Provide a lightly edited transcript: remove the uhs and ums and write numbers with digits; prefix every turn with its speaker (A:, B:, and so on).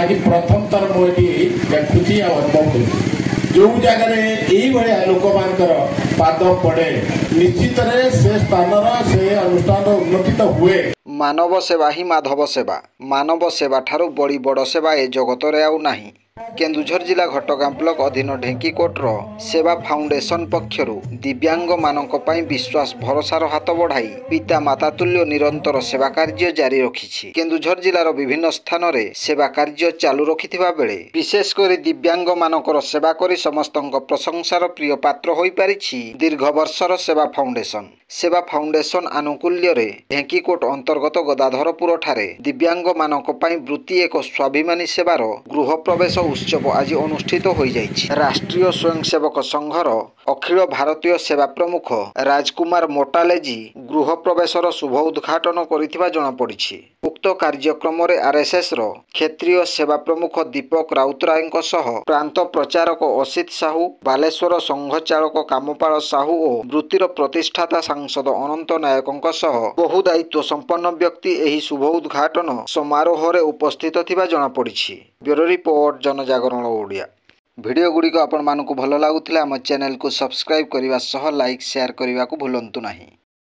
A: आज प्रथम थर मुझे देखुची अनुभव करुँ जो जगार ये लोक मान पाद पड़े निश्चित से स्थान से अनुष्ठान उन्नति तो हुए।
B: मानव सेवा ही माधव सेवा। मानव सेवा ठारू बड़ी बड़ सेवा ए जगत रे आउ नाही। केन्दुझर जिला घटगां ब्लॉक अधीन ढेंकीकोटर सेवा फाउंडेशन पक्षरु दिव्यांग मानक पई विश्वास भरोसार हाथ बढ़ाई पिता माता तुल्य निरंतर सेवा कार्य जारी रखिछि। केन्दुझर जिलार विभिन्न स्थान रे सेवा कार्य चालू रखिथिबा बेले विशेष करी दिव्यांग मानकर सेवा करी समस्तଙ୍କ प्रशंसार प्रिय पात्र होई पारिछि दीर्घ वर्षर सेवा फाउंडेशन। सेवा फाउंडेशन आनुकूल्य रे ढेंकीकोट अंतर्गत गदाधरपुर ठारे दिव्यांग मानक पई वृत्ति एक स्वाभिमानी सेवार गृह प्रवेश उत्सव आज अनुष्ठित हो जाइछि। राष्ट्रीय स्वयंसेवक संघर अखिल भारतीय सेवा प्रमुख राजकुमार मोटालेजी गृह प्रवेशर शुभ उद्घाटन करिथिबा जणा पड़िछि। उक्त कार्यक्रम रे आरएसएस रो क्षेत्रीय सेवा प्रमुख दीपक राउतरायଙ୍କ सह प्रांत प्रचारक असित साहू बालेश्वर संघ चालक कामपाल साहू और वृत्तिर प्रतिष्ठाता सांसद अनंत नायकଙ୍କ सह बहु दायित्व संपन्न व्यक्ति एही शुभ उद्घाटन समारोह रे उपस्थित थिबा जणा पड़िछि। ब्यूरो रिपोर्ट जनजागरण ओडिया। वीडियो गुडी को आपण मानकु भलो लागुथिला हम चैनल को सब्सक्राइब करिवा सह लाइक शेयर करिवा को भूलंतु नाही।